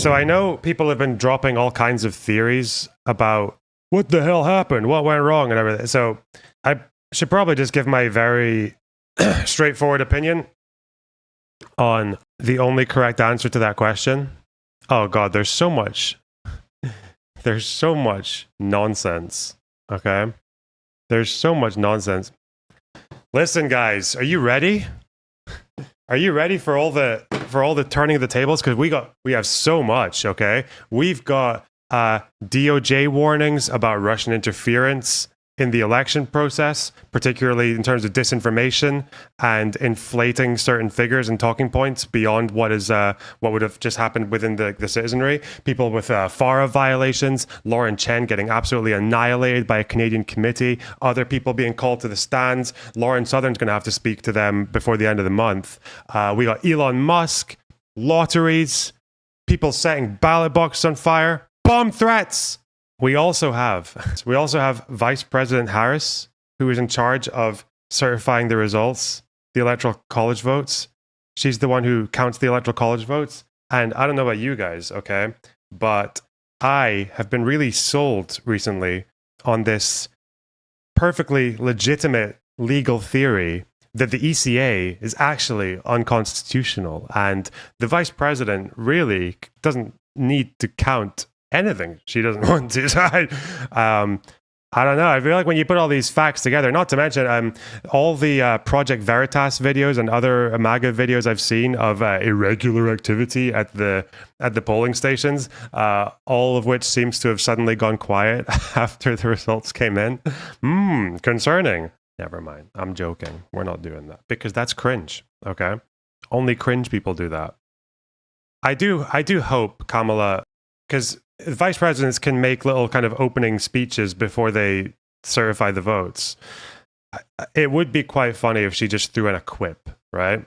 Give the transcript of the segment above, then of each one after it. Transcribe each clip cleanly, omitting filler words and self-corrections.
So I know people have been dropping all kinds of theories about what the hell happened, what went wrong, and everything. So I should probably just give my very straightforward opinion on the only correct answer to that question. Oh God, there's so much nonsense. Okay, there's so much nonsense. Listen, guys, are you ready? Are you ready for all the turning of the tables? Because we have so much. Okay, we've got DOJ warnings about Russian interference in the election process, particularly in terms of disinformation and inflating certain figures and talking points beyond what would have just happened within the citizenry. People with FARA violations, Lauren Chen getting absolutely annihilated by a Canadian committee, other people being called to the stands. Lauren Southern's going to have to speak to them before the end of the month. We got Elon Musk, lotteries, people setting ballot boxes on fire, bomb threats. We also have Vice President Harris, who is in charge of certifying the results, the electoral college votes. She's the one who counts the electoral college votes. And I don't know about you guys, okay, but I have been really sold recently on this perfectly legitimate legal theory that the ECA is actually unconstitutional, and the vice president really doesn't need to count anything she doesn't want to. So I don't know. I feel like when you put all these facts together, not to mention all the Project Veritas videos and other MAGA videos I've seen of irregular activity at the polling stations, all of which seems to have suddenly gone quiet after the results came in. Concerning. Never mind. I'm joking. We're not doing that because that's cringe. Okay, only cringe people do that. I do hope Kamala, because vice presidents can make little kind of opening speeches before they certify the votes. It would be quite funny if she just threw in a quip, right?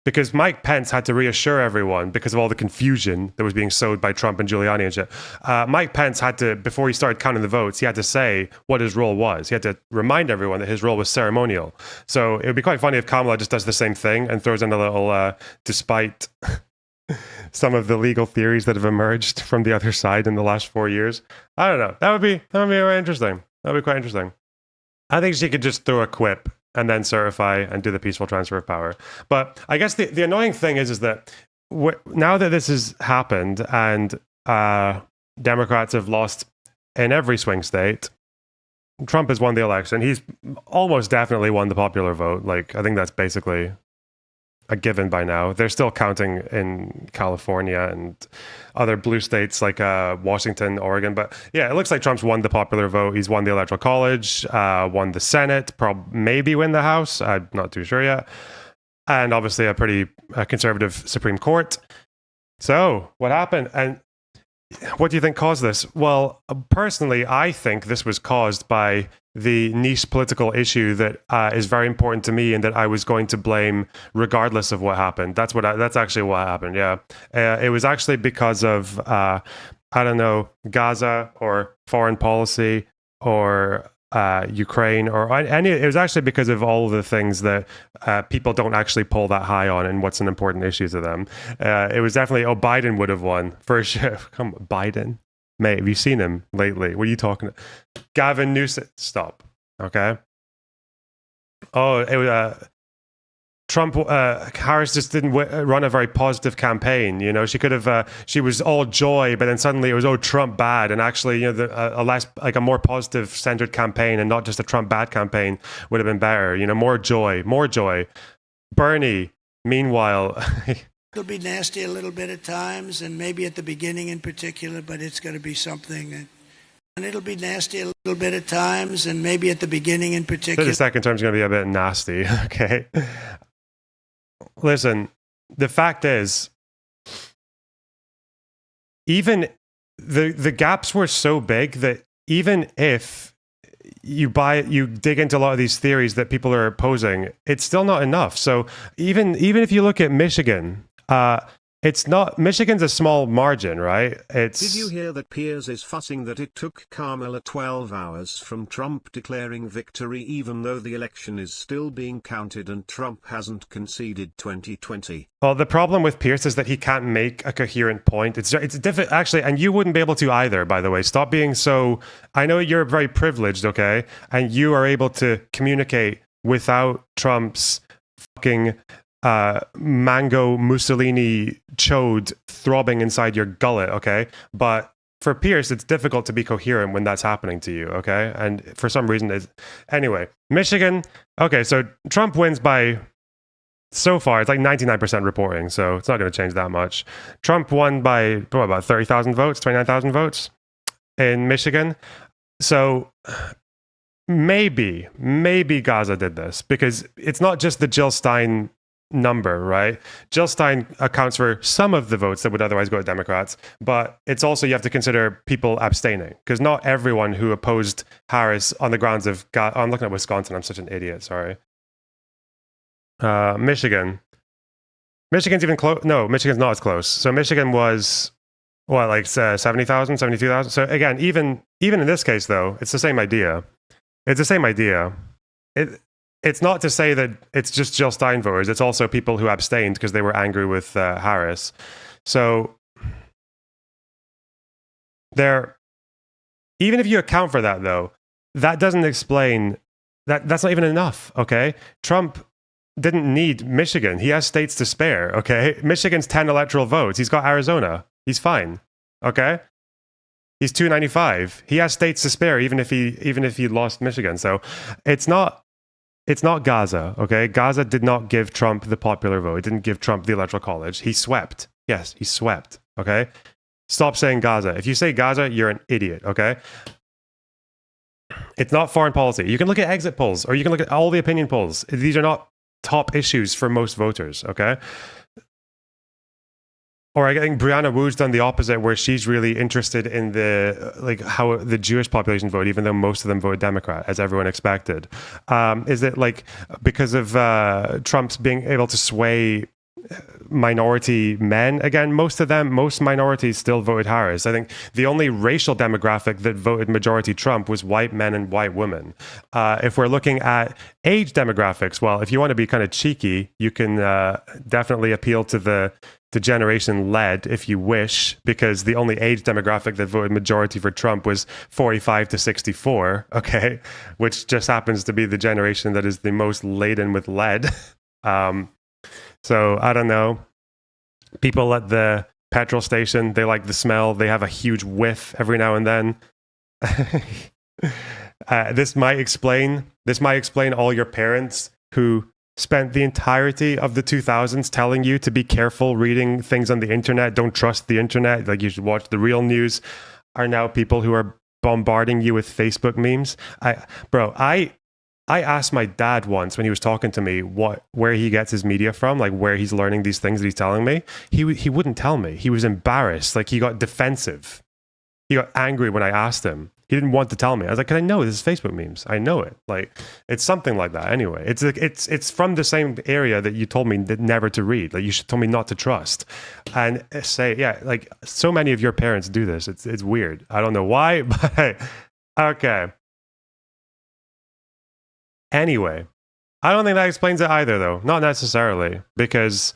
Because Mike Pence had to reassure everyone because of all the confusion that was being sowed by Trump and Giuliani and shit. Mike Pence had to, before he started counting the votes, he had to say what his role was. He had to remind everyone that his role was ceremonial. So it would be quite funny if Kamala just does the same thing and throws in a little, despite some of the legal theories that have emerged from the other side in the last 4 years. I don't know. That would be very interesting. That would be quite interesting. I think she could just throw a quip and then certify and do the peaceful transfer of power. But I guess the annoying thing is that now that this has happened and Democrats have lost in every swing state, Trump has won the election. He's almost definitely won the popular vote. Like, I think that's basically a given by now. They're still counting in California and other blue states like Washington, Oregon. But yeah, it looks like Trump's won the popular vote. He's won the Electoral College, won the Senate, maybe win the House. I'm not too sure yet. And obviously a pretty conservative Supreme Court. So what happened? And what do you think caused this? Well, personally, I think this was caused by the niche political issue that is very important to me and that I was going to blame regardless of what happened. That's actually what happened. Yeah. It was actually because of, I don't know, Gaza or foreign policy or Ukraine or any. It was actually because of all of the things that people don't actually pull that high on and what's an important issue to them. It was definitely, Biden would have won for sure. Come on, Biden. Mate, have you seen him lately? What are you talking about? Gavin Newsom. Stop. Okay. Oh, it was Trump. Harris just didn't run a very positive campaign. You know, she could have. She was all joy, but then suddenly it was Trump bad, and actually, you know, a more positive centered campaign, and not just a Trump bad campaign would have been better. You know, more joy. Bernie, meanwhile. It'll be nasty a little bit at times, and maybe at the beginning in particular, but it's going to be something. And it'll be nasty a little bit at times, and maybe at the beginning in particular. The second term's going to be a bit nasty, okay? Listen, the fact is, even the gaps were so big that even if you dig into a lot of these theories that people are opposing, it's still not enough. So even if you look at Michigan, it's not, Michigan's a small margin, right? It's. Did you hear that Piers is fussing that it took Kamala 12 hours from Trump declaring victory even though the election is still being counted and Trump hasn't conceded 2020? Well, the problem with Pierce is that he can't make a coherent point. It's difficult, actually, and you wouldn't be able to either, by the way. Stop being so... I know you're very privileged, okay? And you are able to communicate without Trump's fucking mango Mussolini chode throbbing inside your gullet, okay? But for Pierce, it's difficult to be coherent when that's happening to you, okay? And for some reason, it's... Anyway, Michigan... Okay, so Trump wins by... So far, it's like 99% reporting, so it's not going to change that much. Trump won by, what, about 30,000 votes, 29,000 votes in Michigan. So maybe Gaza did this, because it's not just the Jill Stein number, right? Jill Stein accounts for some of the votes that would otherwise go to Democrats, but it's also, you have to consider people abstaining, because not everyone who opposed Harris on the grounds of... I'm looking at Wisconsin, I'm such an idiot, sorry. Michigan's even close. No, Michigan's not as close. So Michigan was what, like 70,000, 72,000. So again, even in this case, though, it's the same idea. It's the same idea. It's not to say that it's just Jill Stein voters. It's also people who abstained because they were angry with Harris. So even if you account for that, though, that doesn't explain that. That's not even enough. Okay, Trump didn't need Michigan. He has states to spare, okay? Michigan's 10 electoral votes. He's got Arizona. He's fine, okay? He's 295. He has states to spare even if he lost Michigan. So it's not Gaza, okay? Gaza did not give Trump the popular vote. It didn't give Trump the electoral college. He swept. Yes, he swept, okay? Stop saying Gaza. If you say Gaza, you're an idiot, okay? It's not foreign policy. You can look at exit polls, or you can look at all the opinion polls. These are not top issues for most voters, okay? Or I think Brianna Wu's done the opposite, where she's really interested in how the Jewish population vote, even though most of them voted Democrat, as everyone expected. Is it like because of Trump's being able to sway minority men? Again, most minorities still voted Harris. I think the only racial demographic that voted majority Trump was white men and white women. If we're looking at age demographics, well, if you want to be kind of cheeky, you can definitely appeal to the generation led, if you wish, because the only age demographic that voted majority for Trump was 45 to 64, okay, which just happens to be the generation that is the most laden with lead. So I don't know. People at the petrol station, they like the smell. They have a huge whiff every now and then. This might explain all your parents who spent the entirety of the 2000s telling you to be careful reading things on the internet. Don't trust the internet. Like, you should watch the real news. Are now people who are bombarding you with Facebook memes. I asked my dad once when he was talking to me where he gets his media from, like where he's learning these things that he's telling me. He wouldn't tell me. He was embarrassed. Like, he got defensive. He got angry when I asked him. He didn't want to tell me. I was like, "Can I know this is Facebook memes? I know it." Like, it's something like that. Anyway, it's from the same area that you told me that never to read. Like, you told me not to trust, and say, yeah, like so many of your parents do this. It's weird. I don't know why, but okay. Anyway, I don't think that explains it either, though. Not necessarily, because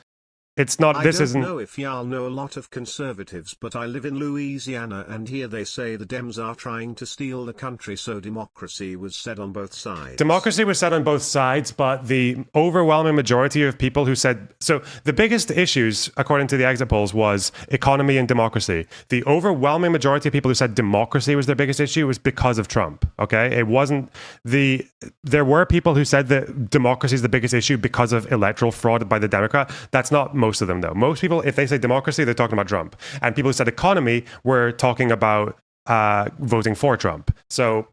it's not. I don't know if y'all know a lot of conservatives, but I live in Louisiana, and here they say the Dems are trying to steal the country, so democracy was said on both sides. Democracy was said on both sides, but the overwhelming majority of people who said... So the biggest issues, according to the exit polls, was economy and democracy. The overwhelming majority of people who said democracy was their biggest issue was because of Trump, okay? It wasn't the... There were people who said that democracy is the biggest issue because of electoral fraud by the Democrat. That's not most of them, though. Most people, if they say democracy, they're talking about Trump. And people who said economy were talking about voting for Trump. So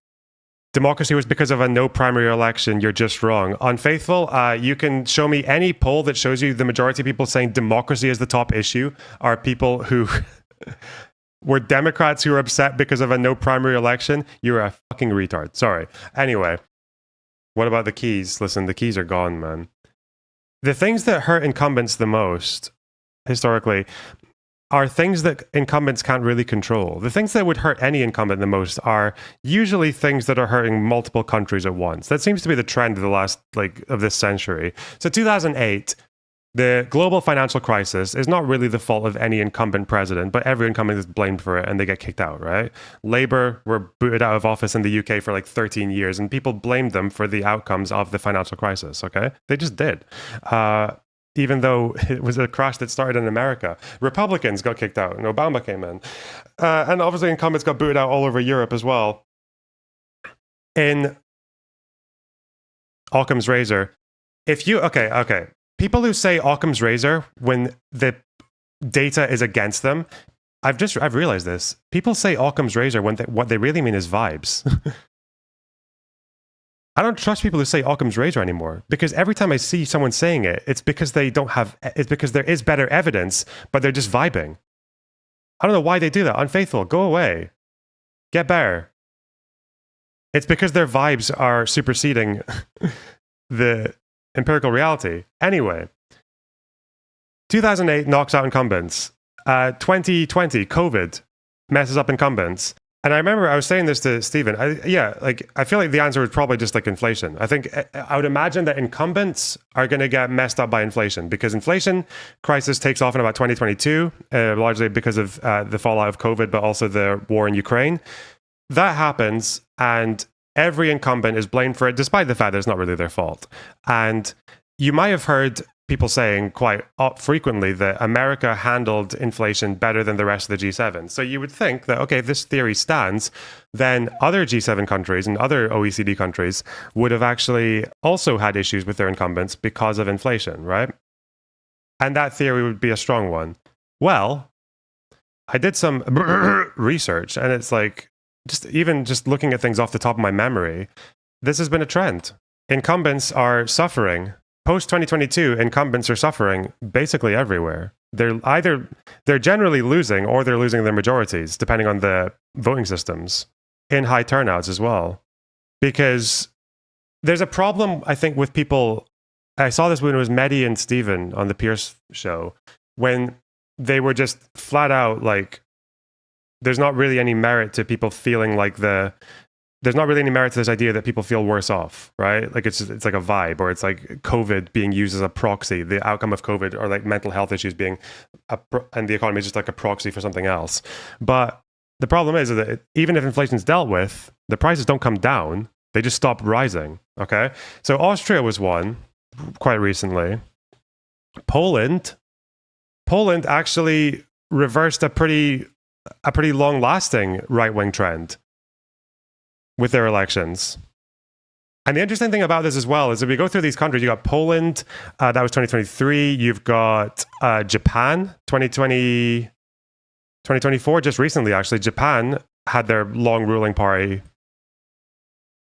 democracy was because of a no primary election. You're just wrong. Unfaithful, you can show me any poll that shows you the majority of people saying democracy is the top issue are people who were Democrats who were upset because of a no primary election. You're a fucking retard. Sorry. Anyway, what about the keys? Listen, the keys are gone, man. The things that hurt incumbents the most, historically are things that incumbents can't really control. The things that would hurt any incumbent the most are usually things that are hurting multiple countries at once. That seems to be the trend of the last, of this century. So 2008, the global financial crisis is not really the fault of any incumbent president, but every incumbent is blamed for it and they get kicked out, right? Labour were booted out of office in the UK for like 13 years and people blamed them for the outcomes of the financial crisis, okay? They just did. Even though it was a crash that started in America. Republicans got kicked out and Obama came in. And obviously incumbents got booted out all over Europe as well. In Occam's razor, okay. People who say Occam's razor when the data is against them, I've realized this. People say Occam's razor when what they really mean is vibes. I don't trust people who say Occam's razor anymore because every time I see someone saying it, it's because it's because there is better evidence, but they're just vibing. I don't know why they do that. Unfaithful, go away. Get better. It's because their vibes are superseding the empirical reality. Anyway, 2008 knocks out incumbents. 2020, COVID messes up incumbents. And I remember I was saying this to Stephen. I feel like the answer was probably just like inflation. I would imagine that incumbents are going to get messed up by inflation because inflation crisis takes off in about 2022, largely because of the fallout of COVID, but also the war in Ukraine. That happens, and every incumbent is blamed for it, despite the fact that it's not really their fault. And you might have heard people saying quite frequently that America handled inflation better than the rest of the G7. So you would think that, okay, if this theory stands, then other G7 countries and other OECD countries would have actually also had issues with their incumbents because of inflation, right? And that theory would be a strong one. Well, I did some research, and it's like, just looking at things off the top of my memory, this has been a trend. Incumbents are suffering. Post-2022, incumbents are suffering basically everywhere. They're generally losing or they're losing their majorities, depending on the voting systems, in high turnouts as well. Because there's a problem, I think, with people. I saw this when it was Mehdi and Stephen on the Pierce show, when they were just flat out like, there's not really any merit to people feeling like there's not really any merit to this idea that people feel worse off, right? Like it's like a vibe, or it's like COVID being used as a proxy, the outcome of COVID, or like mental health issues being, and the economy is just like a proxy for something else. But the problem is that even if inflation's dealt with, the prices don't come down, they just stop rising, okay? So Austria was one quite recently. Poland actually reversed a pretty long-lasting right-wing trend with their elections. And the interesting thing about this as well is if we go through these countries, you got Poland, that was 2023. You've got Japan, 2024, just recently actually. Japan had their long ruling party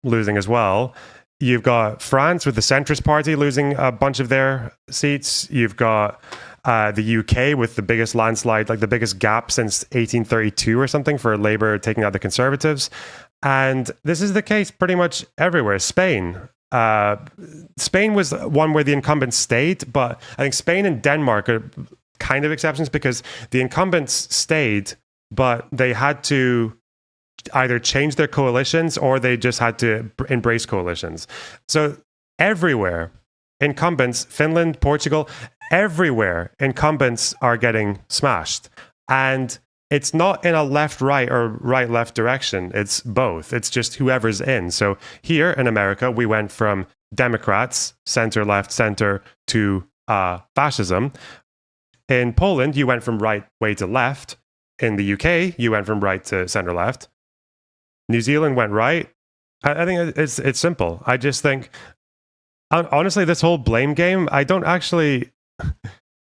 losing as well. You've got France with the centrist party losing a bunch of their seats. You've got the UK with the biggest landslide, like the biggest gap since 1832 or something, for Labour taking out the Conservatives. And this is the case pretty much everywhere. Spain was one where the incumbents stayed, but I think Spain and Denmark are kind of exceptions because the incumbents stayed, but they had to either change their coalitions or they just had to embrace coalitions. So everywhere, incumbents, Finland, Portugal, everywhere, incumbents are getting smashed. And it's not in a left-right or right-left direction. It's both. It's just whoever's in. So here in America, we went from Democrats, center-left, center, to fascism. In Poland, you went from right way to left. In the UK, you went from right to center-left. New Zealand went right. I think it's simple. I just think, honestly, this whole blame game, I don't actually...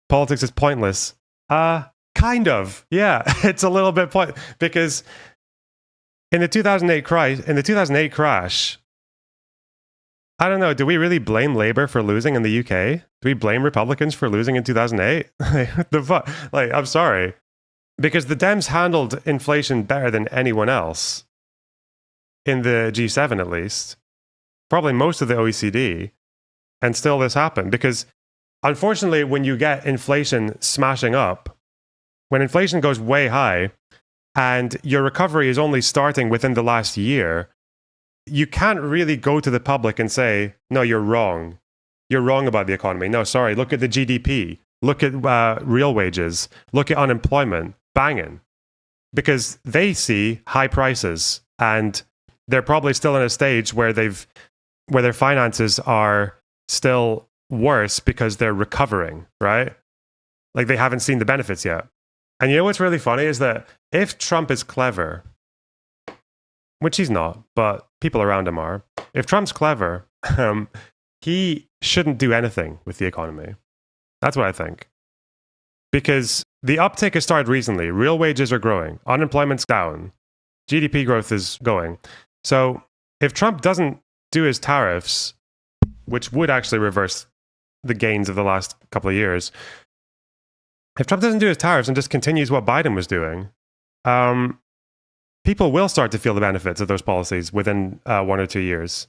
Politics is pointless. Kind of, yeah. It's a little bit because in the 2008 crash, I don't know. Do we really blame Labour for losing in the UK? Do we blame Republicans for losing in 2008? The fuck? Like, I'm sorry, because the Dems handled inflation better than anyone else in the G7, at least, probably most of the OECD, and still this happened because unfortunately, when you get inflation smashing up, when inflation goes way high and your recovery is only starting within the last year, you can't really go to the public and say, no, you're wrong. You're wrong about the economy. No, sorry, look at the GDP. Look at real wages. Look at unemployment. Banging. Because they see high prices and they're probably still in a stage where their finances are still worse because they're recovering, right? Like they haven't seen the benefits yet. And you know what's really funny is that if Trump is clever, which he's not, but people around him are, if Trump's clever, he shouldn't do anything with the economy. That's what I think. Because the uptick has started recently. Real wages are growing. Unemployment's down. GDP growth is going. So if Trump doesn't do his tariffs, which would actually reverse the gains of the last couple of years, if Trump doesn't do his tariffs and just continues what Biden was doing, people will start to feel the benefits of those policies within 1 or 2 years.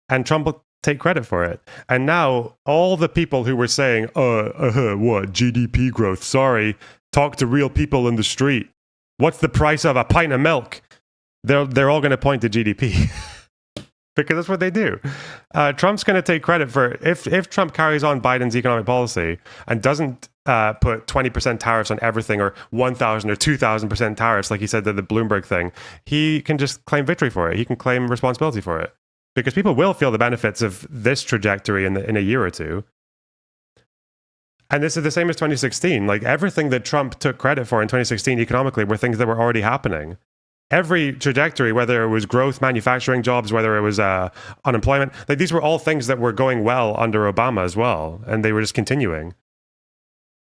And Trump will take credit for it. And now all the people who were saying, what, GDP growth? Sorry, talk to real people in the street. What's the price of a pint of milk? They're all going to point to GDP. Because that's what they do. Trump's going to take credit for, if Trump carries on Biden's economic policy and doesn't put 20% tariffs on everything or 1,000 or 2,000% tariffs, like he said to the Bloomberg thing, he can just claim victory for it. He can claim responsibility for it. Because people will feel the benefits of this trajectory in a year or two. And this is the same as 2016. Like everything that Trump took credit for in 2016 economically were things that were already happening. Every trajectory, whether it was growth, manufacturing jobs, whether it was unemployment, like these were all things that were going well under Obama as well, and they were just continuing.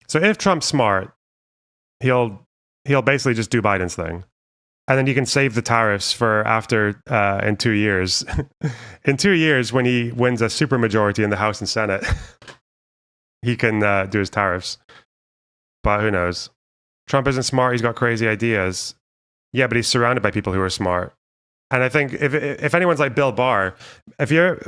So if Trump's smart, he'll basically just do Biden's thing, and then you can save the tariffs for after in 2 years. In 2 years, when he wins a supermajority in the House and Senate, he can do his tariffs. But who knows? Trump isn't smart. He's got crazy ideas. Yeah, but he's surrounded by people who are smart. And I think if anyone's like Bill Barr, if you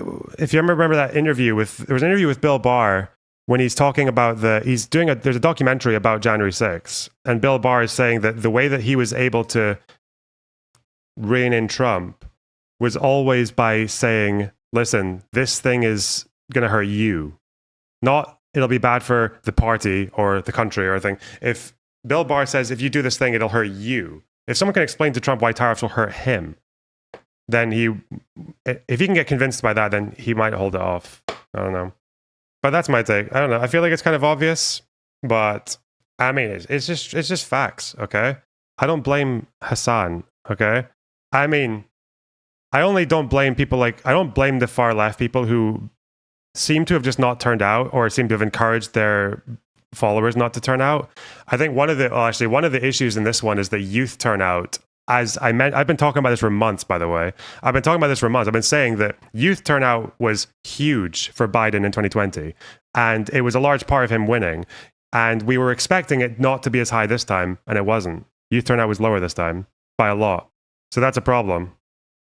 remember that interview there was an interview with Bill Barr when he's talking about there's a documentary about January 6th, and Bill Barr is saying that the way that he was able to rein in Trump was always by saying, listen, this thing is going to hurt you. Not it'll be bad for the party or the country or anything. If Bill Barr says, if you do this thing, it'll hurt you. If someone can explain to Trump why tariffs will hurt him, then if he can get convinced by that, then he might hold it off. I don't know. But that's my take. I don't know. I feel like it's kind of obvious, but I mean, it's just facts, okay? I don't blame Hassan, okay? I mean, I only don't blame I don't blame the far left people who seem to have just not turned out or seem to have encouraged their followers not to turn out. I think one of the issues in this one is the youth turnout. I've been talking about this for months, by the way. I've been saying that youth turnout was huge for Biden in 2020, and it was a large part of him winning. And we were expecting it not to be as high this time, and it wasn't. Youth turnout was lower this time by a lot. So that's a problem.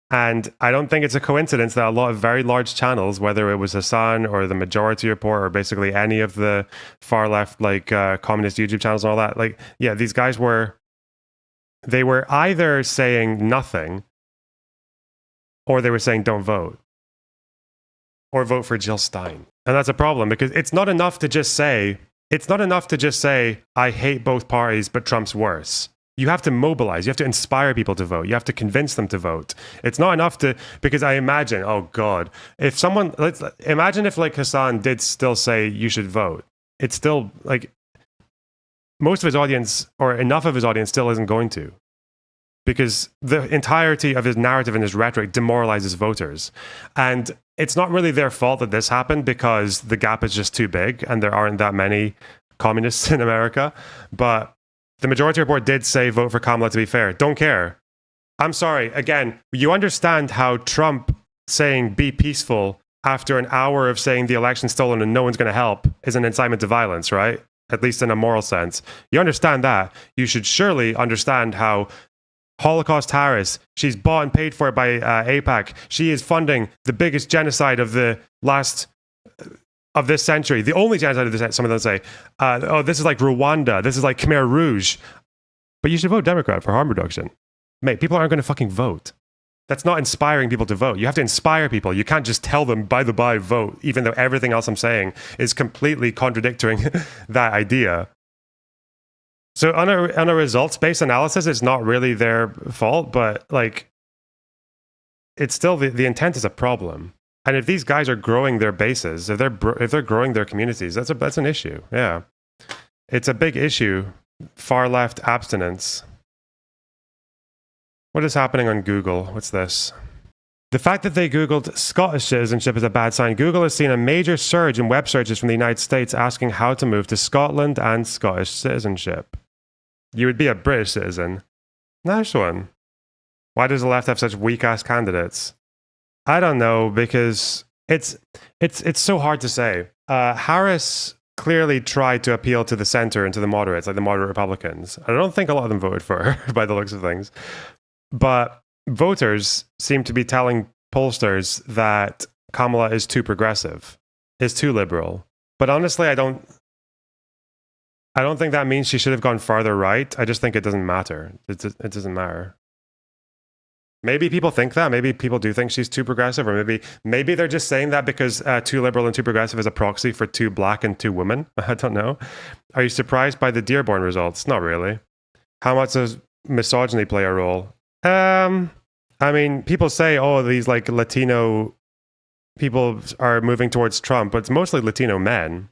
And I don't think it's a coincidence that a lot of very large channels, whether it was Hassan or the Majority Report or basically any of the far left, like communist YouTube channels and all that, like, yeah, these guys were either saying nothing or they were saying don't vote or vote for Jill Stein. And that's a problem because it's not enough to just say, I hate both parties, but Trump's worse. You have to mobilize. You have to inspire people to vote. You have to convince them to vote. It's not enough because I imagine, oh God, imagine if like Hassan did still say you should vote. It's still like most of his audience or enough of his audience still isn't going to, because the entirety of his narrative and his rhetoric demoralizes voters. And it's not really their fault that this happened because the gap is just too big and there aren't that many communists in America. But the Majority Report did say vote for Kamala, to be fair. Don't care. I'm sorry. Again, you understand how Trump saying be peaceful after an hour of saying the election's stolen and no one's going to help is an incitement to violence, right? At least in a moral sense. You understand that. You should surely understand how Holocaust terrorists, she's bought and paid for by AIPAC. She is funding the biggest genocide of the last of this century, the only genocide of this, some of them say, oh, this is like Rwanda, this is like Khmer Rouge. But you should vote Democrat for harm reduction. Mate, people aren't going to fucking vote. That's not inspiring people to vote. You have to inspire people. You can't just tell them, by the by, vote, even though everything else I'm saying is completely contradicting that idea. So on a results-based analysis, it's not really their fault, but like, it's still the intent is a problem. And if these guys are growing their bases, if they're growing their communities, that's an issue. Yeah, it's a big issue. Far left abstinence. What is happening on Google? What's this? The fact that they Googled Scottish citizenship is a bad sign. Google has seen a major surge in web searches from the United States asking how to move to Scotland and Scottish citizenship. You would be a British citizen. Nice one. Why does the left have such weak-ass candidates? I don't know, because it's so hard to say. Harris clearly tried to appeal to the center and to the moderates, like the moderate Republicans. I don't think a lot of them voted for her, by the looks of things. But voters seem to be telling pollsters that Kamala is too progressive, is too liberal. But honestly, I don't think that means she should have gone farther right. I just think it doesn't matter. It doesn't matter. Maybe people think that. Maybe people do think she's too progressive, or maybe they're just saying that because too liberal and too progressive is a proxy for too black and too women. I don't know. Are you surprised by the Dearborn results? Not really. How much does misogyny play a role? I mean, people say, oh, these like Latino people are moving towards Trump, but it's mostly Latino men.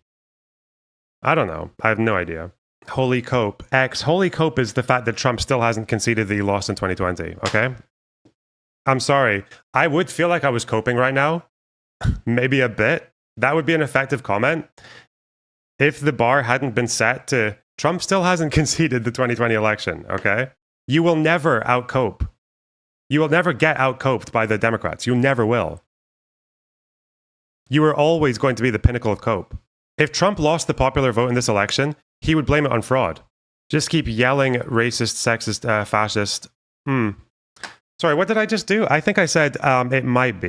I don't know. I have no idea. Holy cope. Holy cope is the fact that Trump still hasn't conceded that he lost in 2020. Okay? I'm sorry. I would feel like I was coping right now. Maybe a bit. That would be an effective comment. If the bar hadn't been set to Trump still hasn't conceded the 2020 election. Okay? You will never outcope. You will never get outcoped by the Democrats. You never will. You are always going to be the pinnacle of cope. If Trump lost the popular vote in this election, he would blame it on fraud. Just keep yelling racist, sexist, fascist. Sorry, what did I just do? I think I said it might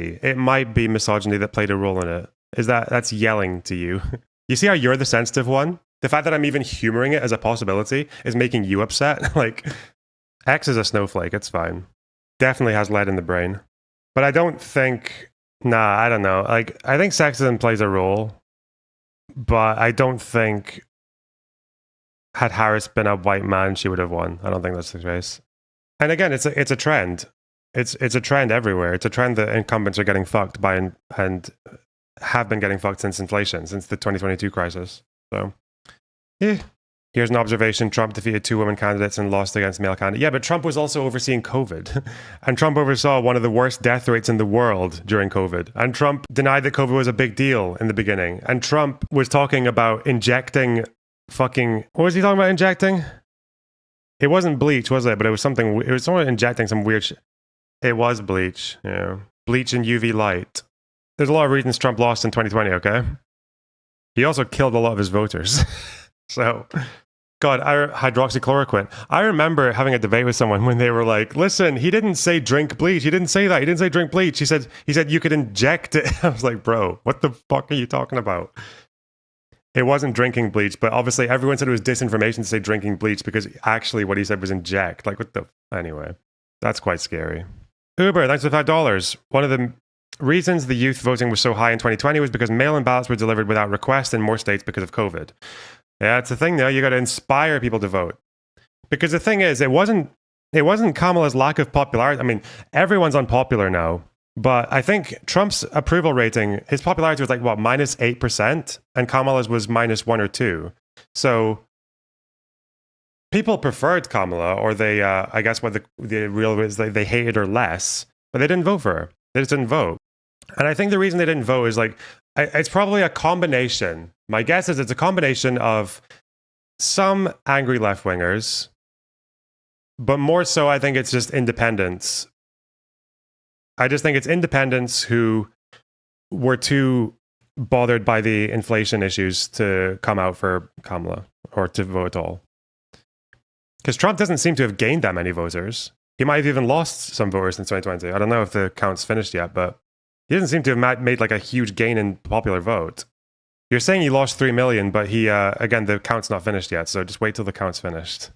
be misogyny that played a role in it. That's yelling to you? You see how you're the sensitive one? The fact that I'm even humoring it as a possibility is making you upset. Like, X is a snowflake. It's fine. Definitely has lead in the brain. But I don't think... Nah, I don't know. Like, I think sexism plays a role. But I don't think... Had Harris been a white man, she would have won. I don't think that's the case. And again, it's a trend. It's a trend everywhere. It's a trend that incumbents are getting fucked by and have been getting fucked since inflation, since the 2022 crisis. So, yeah. Here's an observation. Trump defeated 2 women candidates and lost against male candidates. Yeah, but Trump was also overseeing COVID. And Trump oversaw one of the worst death rates in the world during COVID. And Trump denied that COVID was a big deal in the beginning. And Trump was talking about injecting fucking... What was he talking about injecting? It wasn't bleach, was it? But it was something... It was someone injecting some weird shit. It was bleach, yeah. Bleach and UV light. There's a lot of reasons Trump lost in 2020, okay? He also killed a lot of his voters. So... God, hydroxychloroquine. I remember having a debate with someone when they were like, listen, he didn't say drink bleach. He didn't say that. He didn't say drink bleach. He said you could inject it. I was like, bro, what the fuck are you talking about? It wasn't drinking bleach, but obviously everyone said it was disinformation to say drinking bleach because actually what he said was inject. Like, what the... Anyway, that's quite scary. Uber, thanks for $5. One of the reasons the youth voting was so high in 2020 was because mail-in ballots were delivered without request in more states because of COVID. Yeah, it's the thing though. You got to inspire people to vote. Because the thing is, it wasn't Kamala's lack of popularity. I mean, everyone's unpopular now. But I think Trump's approval rating, his popularity was like, what, -8%? And Kamala's was -1 or 2. So people preferred Kamala, or they, I guess what the real is, they hated her less. But they didn't vote for her. They just didn't vote. And I think the reason they didn't vote is like, it's probably a combination. My guess is it's a combination of some angry left-wingers, but more so I think it's just independents. I just think it's independents who were too bothered by the inflation issues to come out for Kamala or to vote at all. Because Trump doesn't seem to have gained that many voters. He might have even lost some voters in 2020. I don't know if the count's finished yet, but he doesn't seem to have made like a huge gain in popular vote. You're saying he lost 3 million, but he again, the count's not finished yet, so just wait till the count's finished.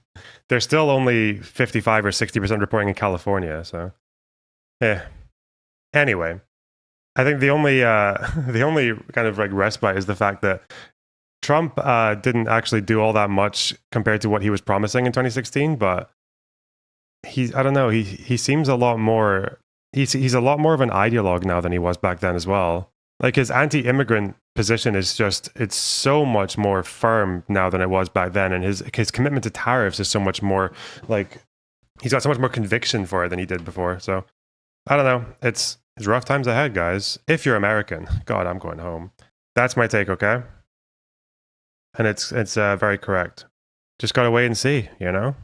There's still only 55 or 60% reporting in California, so yeah. Anyway, I think the only the only kind of like respite is the fact that Trump didn't actually do all that much compared to what he was promising in 2016, but I don't know, he seems a lot more he's a lot more of an ideologue now than he was back then as well. Like his anti-immigrant position is just, it's so much more firm now than it was back then, and his commitment to tariffs is so much more like, he's got so much more conviction for it than he did before. So I don't know, it's rough times ahead, guys. If you're American, God, I'm going home. That's my take, okay? And it's very correct. Just gotta wait and see, you know?